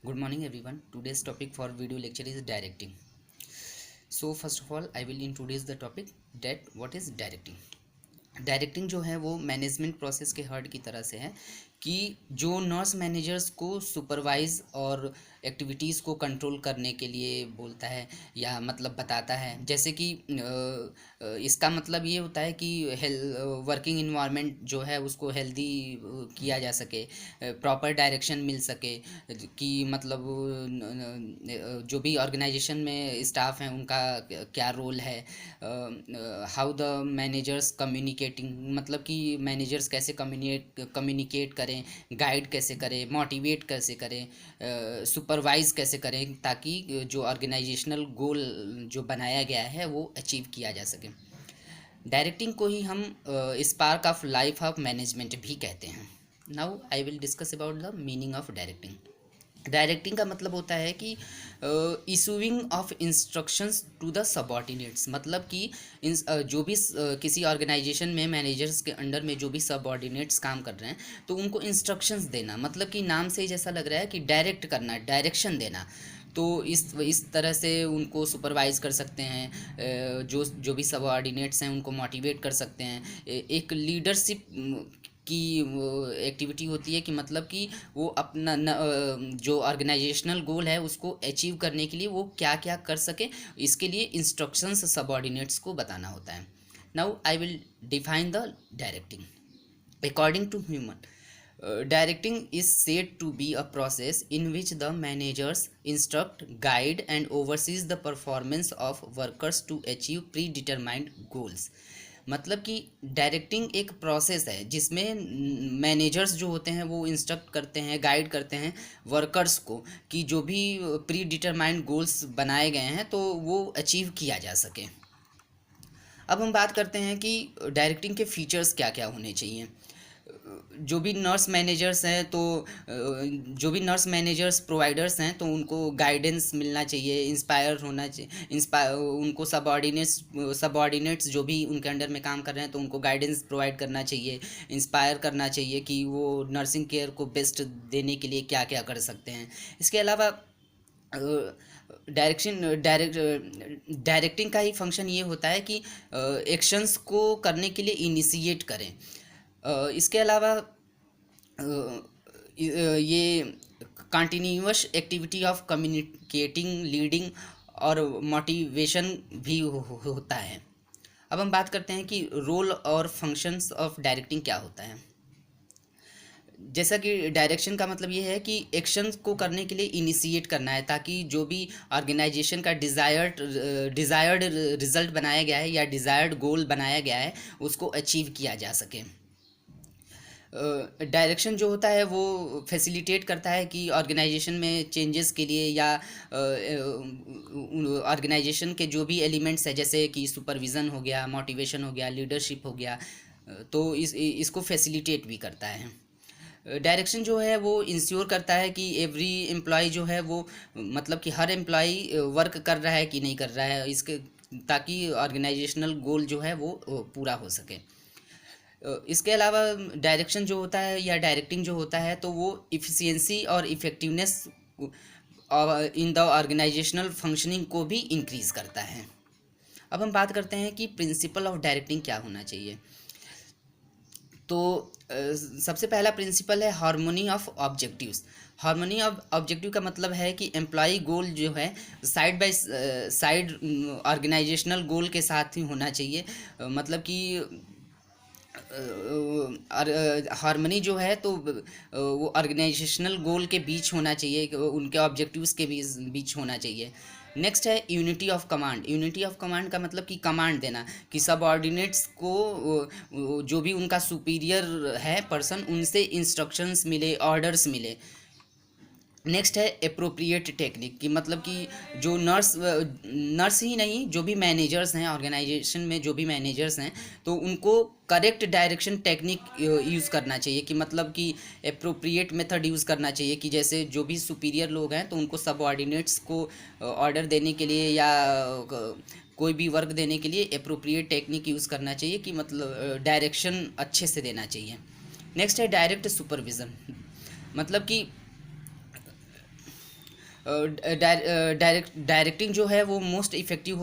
Good morning everyone. Today's topic for video lecture is directing. So first of all I will introduce the topic that what is directing. Directing जो है वो management process के hurt की तरह से है कि जो नर्स मैनेजर्स को सुपरवाइज और एक्टिविटीज़ को कंट्रोल करने के लिए बोलता है या मतलब बताता है। जैसे कि इसका मतलब ये होता है कि वर्किंग इन्वायरमेंट जो है उसको हेल्दी किया जा सके, प्रॉपर डायरेक्शन मिल सके कि मतलब जो भी ऑर्गेनाइजेशन में स्टाफ हैं उनका क्या रोल है, हाउ द मैनेजर्स कम्युनिकेटिंग मतलब कि मैनेजर्स कैसे कम्युनिकेट करें, गाइड कैसे करें, मोटिवेट कैसे करें, सुपरवाइज कैसे करें ताकि जो ऑर्गेनाइजेशनल गोल जो बनाया गया है वो अचीव किया जा सके। डायरेक्टिंग को ही हम spark of life of management भी कहते हैं। Now I will discuss about the meaning of directing. Directing का मतलब होता है कि issuing of instructions to the subordinates, मतलब कि जो भी किसी ऑर्गेनाइजेशन में मैनेजर्स के अंडर में जो भी सबॉर्डिनेट्स काम कर रहे हैं तो उनको इंस्ट्रक्शंस देना, मतलब कि नाम से ही जैसा लग रहा है कि डायरेक्ट करना, डायरेक्शन देना। तो इस तरह से उनको सुपरवाइज़ कर सकते हैं, जो जो भी सबऑर्डिनेट्स हैं उनको मोटिवेट कर सकते हैं। एक लीडरशिप की एक्टिविटी होती है कि मतलब कि वो अपना जो ऑर्गेनाइजेशनल गोल है उसको अचीव करने के लिए वो क्या क्या कर सके, इसके लिए इंस्ट्रक्शंस सबऑर्डिनेट्स को बताना होता है। Now I will define the directing according to human. Directing is said to be a process in which the managers instruct, guide and oversees the performance of workers to achieve predetermined goals. मतलब कि directing एक process है जिसमें managers जो होते हैं वो instruct करते हैं, गाइड करते हैं वर्कर्स को कि जो भी प्री डिटरमाइंड गोल्स बनाए गए हैं तो वो अचीव किया जा सके। अब हम बात करते हैं कि डायरेक्टिंग के फीचर्स क्या क्या होने चाहिए। जो भी नर्स मैनेजर्स हैं तो जो भी नर्स मैनेजर्स प्रोवाइडर्स हैं तो उनको गाइडेंस मिलना चाहिए, इंस्पायर होना चाहिए, उनको सबऑर्डिनेट्स जो भी उनके अंडर में काम कर रहे हैं तो उनको गाइडेंस प्रोवाइड करना चाहिए, इंस्पायर करना चाहिए कि वो नर्सिंग केयर को बेस्ट देने के लिए क्या क्या कर सकते हैं। इसके अलावा डायरेक्टिंग का ही फंक्शन ये होता है कि एक्शंस को करने के लिए इनिशिएट करें। इसके अलावा ये continuous activity of communicating, leading और मोटिवेशन भी होता है। अब हम बात करते हैं कि रोल और फंक्शंस ऑफ डायरेक्टिंग क्या होता है। जैसा कि डायरेक्शन का मतलब ये है कि एक्शन को करने के लिए इनिशिएट करना है ताकि जो भी ऑर्गेनाइजेशन का डिज़ायर्ड रिजल्ट बनाया गया है या डिज़ायर्ड गोल बनाया गया है उसको अचीव किया जा सके। डायरेक्शन जो होता है वो फैसिलिटेट करता है कि ऑर्गेनाइजेशन में चेंजेस के लिए या ऑर्गेनाइजेशन के जो भी एलिमेंट्स है जैसे कि सुपरविज़न हो गया, मोटिवेशन हो गया, लीडरशिप हो गया, तो इसको फैसिलिटेट भी करता है। डायरेक्शन जो है वो इंश्योर करता है कि एवरी एम्प्लॉय जो है वो मतलब कि हर एम्प्लॉय वर्क कर रहा है कि नहीं कर रहा है, इसके ताकि ऑर्गेनाइजेशनल गोल जो है वो पूरा हो सके। इसके अलावा डायरेक्शन जो होता है या डायरेक्टिंग जो होता है तो वो इफ़िशियंसी और effectiveness in the organizational functioning को भी इंक्रीज़ करता है। अब हम बात करते हैं कि प्रिंसिपल ऑफ डायरेक्टिंग क्या होना चाहिए। तो सबसे पहला प्रिंसिपल है harmony of objectives. Harmony of objective का मतलब है कि एम्प्लॉय गोल जो है साइड बाय साइड ऑर्गेनाइजेशनल गोल के साथ ही होना चाहिए। मतलब कि हार्मनी जो है तो वो ऑर्गेनाइजेशनल गोल के बीच होना चाहिए, उनके ऑब्जेक्टिव्स के बीच होना चाहिए। नेक्स्ट है unity of command. Unity of command का मतलब कि कमांड देना कि सबऑर्डिनेट्स को जो भी उनका सुपीरियर है पर्सन उनसे इंस्ट्रक्शंस मिले, ऑर्डर्स मिले। नेक्स्ट है अप्रोप्रिएट टेक्निक कि मतलब कि जो नर्स ही नहीं, जो भी मैनेजर्स हैं ऑर्गेनाइजेशन में, जो भी मैनेजर्स हैं तो उनको करेक्ट डायरेक्शन टेक्निक यूज़ करना चाहिए कि मतलब कि अप्रोप्रिएट मेथड यूज़ करना चाहिए कि जैसे जो भी सुपीरियर लोग हैं तो उनको सबऑर्डिनेट्स को ऑर्डर देने के लिए या कोई भी वर्क देने के लिए अप्रोप्रिएट टेक्निक यूज़ करना चाहिए कि मतलब डायरेक्शन अच्छे से देना चाहिए। नेक्स्ट है डायरेक्ट सुपरविज़न। मतलब कि डायरेक्टिंग जो है वो मोस्ट इफेक्टिव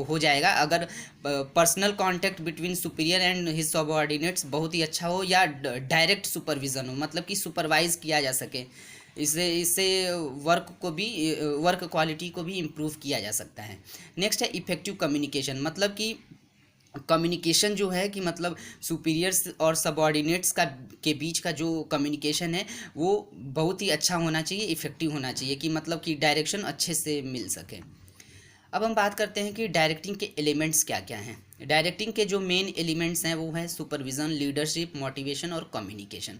हो जाएगा अगर personal contact between superior and his subordinates बहुत ही अच्छा हो, या डायरेक्ट सुपरविज़न हो, मतलब कि सुपरवाइज किया जा सके। इससे इससे वर्क क्वालिटी को भी इम्प्रूव किया जा सकता है। नेक्स्ट है इफ़ेक्टिव कम्युनिकेशन, मतलब कि कम्युनिकेशन जो है कि मतलब सुपीरियर्स और सबऑर्डिनेट्स का के बीच का जो कम्युनिकेशन है वो बहुत ही अच्छा होना चाहिए, इफ़ेक्टिव होना चाहिए, कि मतलब कि डायरेक्शन अच्छे से मिल सके। अब हम बात करते हैं कि डायरेक्टिंग के एलिमेंट्स क्या क्या हैं। डायरेक्टिंग के जो मेन एलिमेंट्स हैं वो है सुपरविज़न, लीडरशिप, मोटिवेशन और कम्युनिकेशन।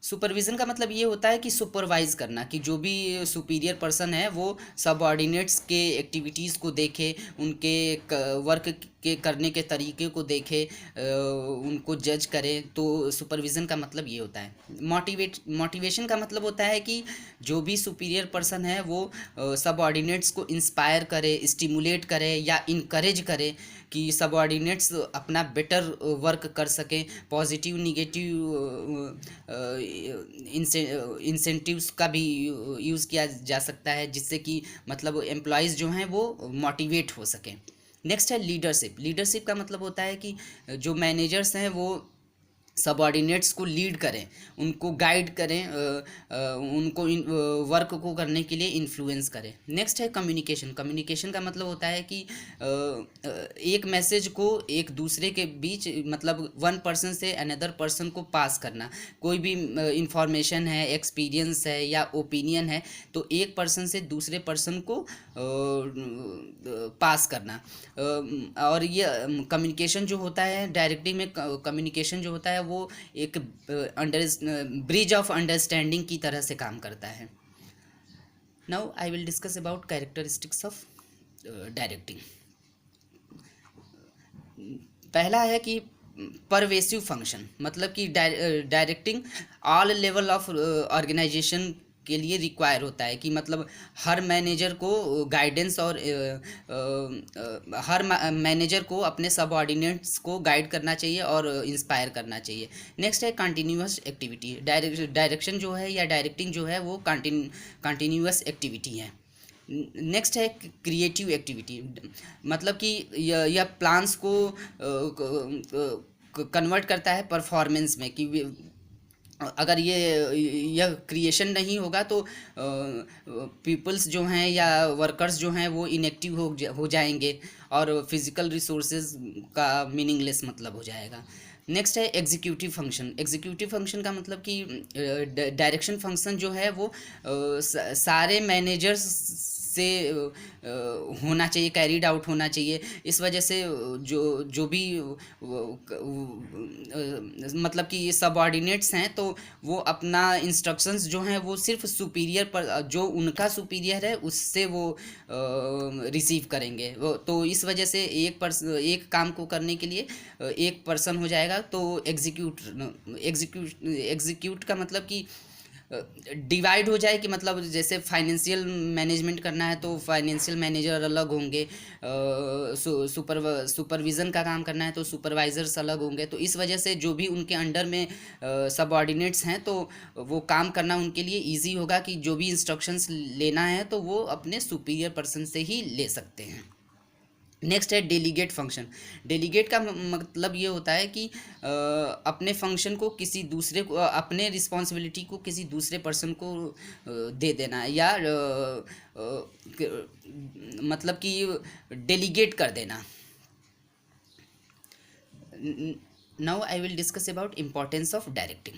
सुपरविज़न का मतलब ये होता है कि सुपरवाइज़ करना, कि जो भी सुपीरियर पर्सन है वो सबऑर्डिनेट्स के एक्टिविटीज़ को देखे, उनके वर्क के करने के तरीके को देखे, उनको जज करे। तो सुपरविज़न का मतलब ये होता है। मोटिवेशन का मतलब होता है कि जो भी सुपीरियर पर्सन है वो सबऑर्डिनेट्स को इंस्पायर करे, स्टिमुलेट करे या इनकरेज करे कि सबऑर्डिनेट्स अपना बेटर वर्क कर सकें। पॉजिटिव निगेटिव इंसेंटिव्स का भी यूज़ किया जा सकता है, जिससे कि मतलब एम्प्लॉयज़ जो हैं वो मोटिवेट हो सकें। नेक्स्ट है लीडरशिप। लीडरशिप का मतलब होता है कि जो मैनेजर्स हैं वो सबऑर्डिनेट्स को लीड करें, उनको गाइड करें, उनको वर्क को करने के लिए इन्फ्लुएंस करें। नेक्स्ट है कम्युनिकेशन। कम्युनिकेशन का मतलब होता है कि एक मैसेज को एक दूसरे के बीच, मतलब वन पर्सन से अनदर पर्सन को पास करना। कोई भी इंफॉर्मेशन है, एक्सपीरियंस है या ओपिनियन है, तो एक पर्सन से दूसरे पर्सन को पास करना। और ये कम्युनिकेशन जो होता है डायरेक्टिंग में, कम्युनिकेशन जो होता है वो एक ब्रिज ऑफ अंडरस्टैंडिंग की तरह से काम करता है। Now I will discuss about characteristics of directing. पहला है कि परवेसिव फंक्शन, मतलब कि directing all level of organisation के लिए रिक्वायर होता है, कि मतलब हर मैनेजर को गाइडेंस और हर मैनेजर को अपने सबऑर्डिनेट्स को गाइड करना चाहिए और इंस्पायर करना चाहिए। नेक्स्ट है कंटिन्यूअस एक्टिविटी। डायरेक्शन जो है या डायरेक्टिंग जो है वो कंटिन्यूअस एक्टिविटी है। नेक्स्ट है क्रिएटिव एक्टिविटी, मतलब कि यह प्लान्स को कन्वर्ट करता है परफॉर्मेंस में, कि अगर यह क्रिएशन नहीं होगा तो पीपल्स जो हैं या वर्कर्स जो हैं वो इनएक्टिव हो जाएंगे और फिज़िकल रिसोर्सेज का मीनिंगलेस मतलब हो जाएगा। नेक्स्ट है एग्जीक्यूटिव फंक्शन। एग्जीक्यूटिव फंक्शन का मतलब कि डायरेक्शन फंक्शन जो है वो सारे मैनेजर्स से होना चाहिए, कैरीड आउट होना चाहिए। इस वजह से जो जो भी मतलब कि सबऑर्डिनेट्स हैं तो वो अपना इंस्ट्रक्शंस जो हैं वो सिर्फ सुपीरियर पर, जो उनका सुपीरियर है उससे वो रिसीव करेंगे। वो तो इस वजह से एक काम को करने के लिए एक पर्सन हो जाएगा। तो एग्जीक्यूट का मतलब कि डिवाइड हो जाए, कि मतलब जैसे फाइनेंशियल मैनेजमेंट करना है तो फाइनेंशियल मैनेजर अलग होंगे, सुपरविज़न का काम करना है तो सुपरवाइज़र्स अलग होंगे। तो इस वजह से जो भी उनके अंडर में सबऑर्डिनेट्स हैं तो वो काम करना उनके लिए इजी होगा, कि जो भी इंस्ट्रक्शंस लेना है तो वो अपने सुपीरियर पर्सन से ही ले सकते हैं। नेक्स्ट है डेलीगेट फंक्शन। डेलीगेट का मतलब ये होता है कि अपने फंक्शन को किसी दूसरे को, अपने रिस्पॉन्सिबिलिटी को किसी दूसरे पर्सन को दे देना, या मतलब कि डेलीगेट कर देना। Now I will discuss about importance of directing.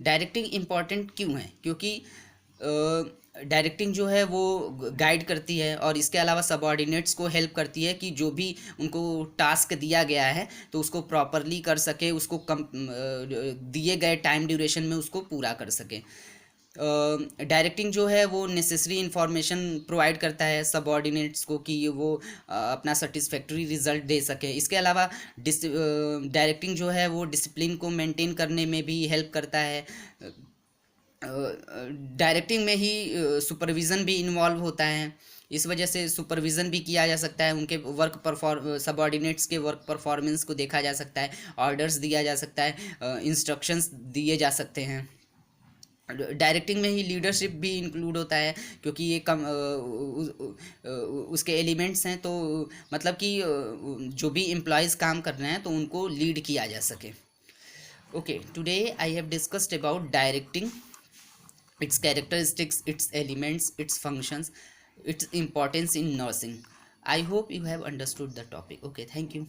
Directing important क्यों है? क्योंकि डायरेक्टिंग जो है वो गाइड करती है और इसके अलावा सबऑर्डिनेट्स को हेल्प करती है कि जो भी उनको टास्क दिया गया है तो उसको प्रॉपरली कर सके, उसको कम दिए गए टाइम ड्यूरेशन में उसको पूरा कर सके। डायरेक्टिंग जो है वो नेसेसरी इन्फॉर्मेशन प्रोवाइड करता है सबऑर्डिनेट्स को, कि वो अपना सेटिस्फैक्ट्री रिजल्ट दे सके। इसके अलावा डायरेक्टिंग जो है वो डिसिप्लिन को मेंटेन करने में भी हेल्प करता है। डायरेक्टिंग में ही सुपरविज़न भी इन्वॉल्व होता है, इस वजह से सुपरविज़न भी किया जा सकता है। उनके सबऑर्डिनेट्स के वर्क परफॉर्मेंस को देखा जा सकता है, ऑर्डर्स दिया जा सकता है, इंस्ट्रक्शंस दिए जा सकते हैं। डायरेक्टिंग में ही लीडरशिप भी इंक्लूड होता है, क्योंकि ये कम उसके एलिमेंट्स हैं, तो मतलब कि जो भी एम्प्लॉयज़ काम कर रहे हैं तो उनको लीड किया जा सके. Okay, today I have discussed about directing, its characteristics, its elements, its functions, its importance in nursing. I hope you have understood the topic. Okay, thank you.